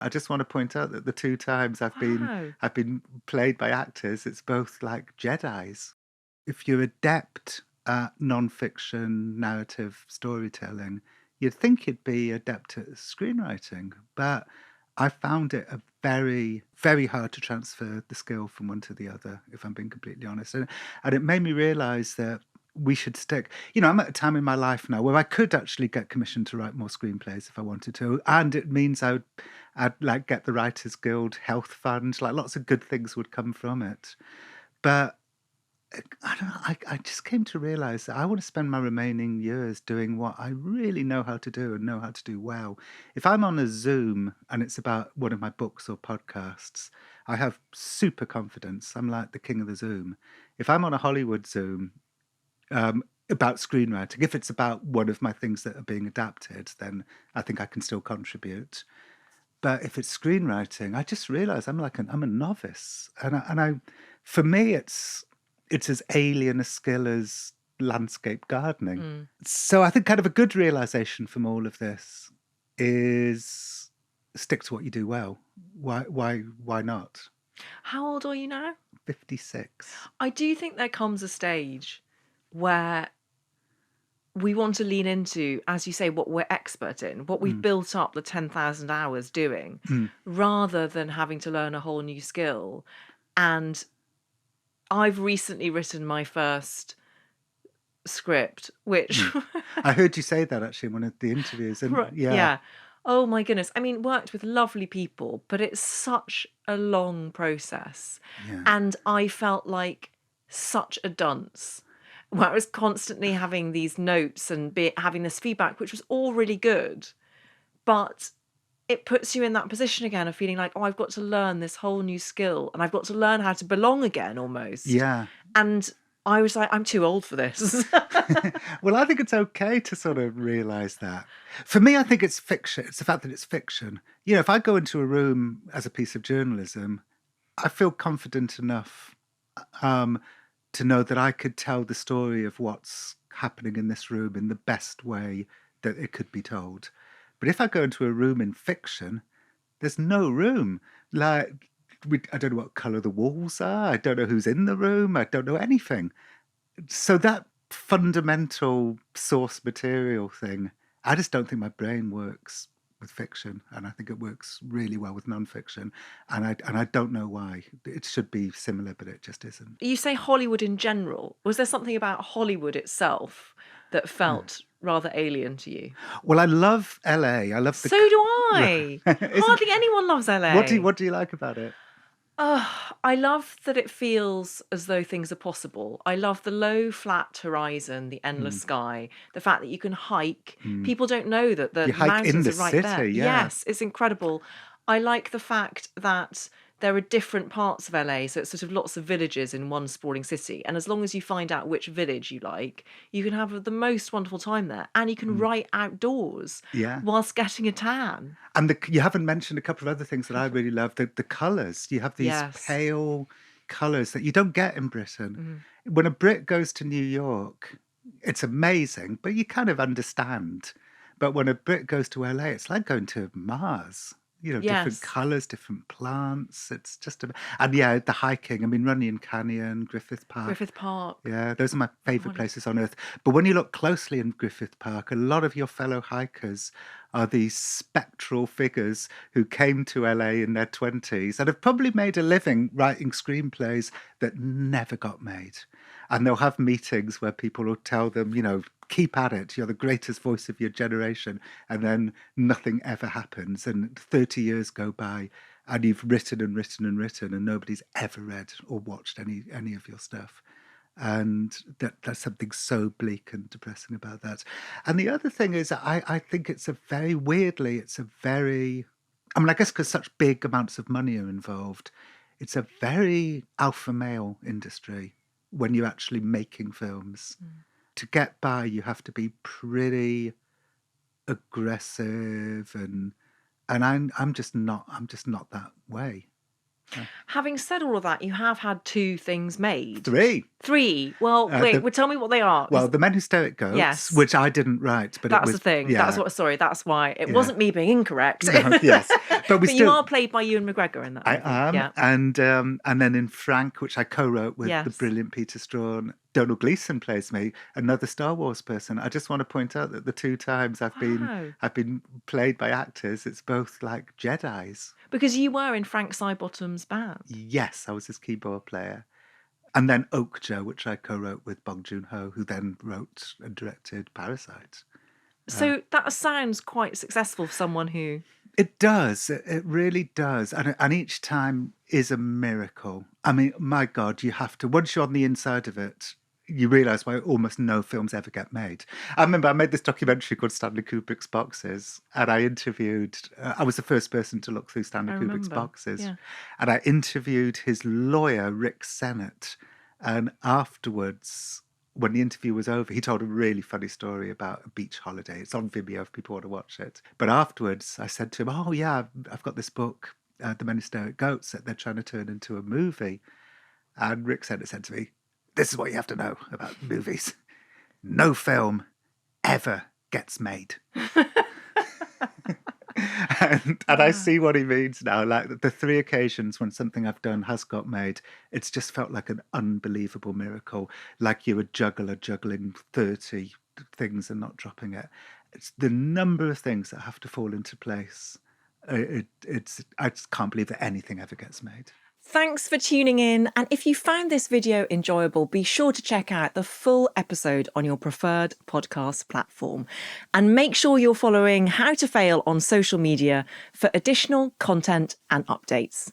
I just want to point out that the two times Wow. I've been played by actors, it's both like Jedis. If you're adept at non-fiction narrative storytelling, you'd think you'd be adept at screenwriting, but I found it a very, very hard to transfer the skill from one to the other, if I'm being completely honest. And it made me realize that we should stick. I'm at a time in my life now where I could actually get commissioned to write more screenplays if I wanted to, and it means I'd like get the Writers Guild health fund. Like lots of good things would come from it. But I don't know, I just came to realize that I want to spend my remaining years doing what I really know how to do and know how to do well. If I'm on a Zoom and it's about one of my books or podcasts, I have super confidence. I'm like the king of the Zoom. If I'm on a Hollywood Zoom, about screenwriting, if it's about one of my things that are being adapted, then I think I can still contribute. But if it's screenwriting, I just realize I'm a novice, for me, it's as alien a skill as landscape gardening. Mm. So I think kind of a good realization from all of this is stick to what you do well. Why not? How old are you now? 56. I do think there comes a stage where we want to lean into, as you say, what we're expert in, what we've Mm. built up the 10,000 hours doing, Mm. rather than having to learn a whole new skill. And I've recently written my first script, which, Mm. I heard you say that actually in one of the interviews, and yeah. yeah. Oh my goodness. I mean, worked with lovely people, but it's such a long process. Yeah. And I felt like such a dunce, where I was constantly having these notes and having this feedback, which was all really good. But it puts you in that position again of feeling like, oh, I've got to learn this whole new skill and I've got to learn how to belong again almost. Yeah. And I was like, I'm too old for this. Well, I think it's okay to sort of realize that. For me, I think it's fiction. It's the fact that it's fiction. If I go into a room as a piece of journalism, I feel confident enough to know that I could tell the story of what's happening in this room in the best way that it could be told. But if I go into a room in fiction, there's no room. Like, I don't know what colour the walls are. I don't know who's in the room. I don't know anything. So that fundamental source material thing, I just don't think my brain works with fiction, and I think it works really well with nonfiction, and I don't know why. It should be similar, but it just isn't. You say Hollywood in general. Was there something about Hollywood itself that felt rather alien to you? Well, I love LA. I love So do I. isn't Hardly anyone loves what LA. do you like about it? I love that it feels as though things are possible. I love the low, flat horizon, the endless Mm, sky, the fact that you can hike. mm. People don't know that the You hike in mountains the are right there. city, yeah. Yes, it's incredible. I like the fact that there are different parts of LA, so it's sort of lots of villages in one sprawling city. And as long as you find out which village you like, you can have the most wonderful time there. And you can Mm, write outdoors yeah. whilst getting a tan. And you haven't mentioned a couple of other things that I really love. The colours. You have these Yes. pale colours that you don't get in Britain. Mhm. When a Brit goes to New York, it's amazing, but you kind of understand. But when a Brit goes to LA, it's like going to Mars. Different Yes. colours, different plants. It's just, and yeah, the hiking. I mean, Runyon Canyon, Griffith Park. Griffith Park. Yeah, those are my favourite Wonderful. places on earth. But when you look closely in Griffith Park, a lot of your fellow hikers are these spectral figures who came to LA in their 20s and have probably made a living writing screenplays that never got made. And they'll have meetings where people will tell them, keep at it, you're the greatest voice of your generation. And then nothing ever happens. And 30 years go by and you've written and written and written and nobody's ever read or watched any of your stuff. And that's something so bleak and depressing about that. And the other thing is, I think it's a very, I mean, I guess because such big amounts of money are involved, it's a very alpha male industry when you're actually making films. Mm. To get by, you have to be pretty aggressive, and I'm just not that way. Having said all of that, you have had 2 things made. 3. 3. Well, wait, well, tell me what they are. Well, The Men Who Stare at Goats, Yes. which I didn't write, but That's it was... the thing. Yeah. That's why. It wasn't me being incorrect. No, yes. But you are played by Ewan McGregor in that movie. I am. Yeah. And then in Frank, which I co-wrote with Yes. the brilliant Peter Strawn, Donald Gleeson plays me, another Star Wars person. I just want to point out that the 2 times I've been played by actors, it's both like Jedis. Because you were in Frank Sidebottom's band. Yes, I was his keyboard player. And then Okja, which I co-wrote with Bong Joon-ho, who then wrote and directed Parasite. So that sounds quite successful for someone who... It does. It really does. And each time is a miracle. I mean, my God, you have to... Once you're on the inside of it, you realise why almost no films ever get made. I remember I made this documentary called Stanley Kubrick's Boxes, and I interviewed... I was the first person to look through Stanley Kubrick's boxes. Yeah. And I interviewed his lawyer, Rick Sennett. And afterwards, when the interview was over, he told a really funny story about a beach holiday. It's on Vimeo if people want to watch it. But afterwards, I said to him, oh, yeah, I've got this book, The Men Who Stare at Goats, that they're trying to turn into a movie. And Rick Sennett said to me, this is what you have to know about movies. No film ever gets made. And I see what he means now. Like the 3 occasions when something I've done has got made, it's just felt like an unbelievable miracle. Like you're a juggler juggling 30 things and not dropping it. It's the number of things that have to fall into place. I just can't believe that anything ever gets made. Thanks for tuning in, and if you found this video enjoyable, be sure to check out the full episode on your preferred podcast platform. And make sure you're following How to Fail on social media for additional content and updates.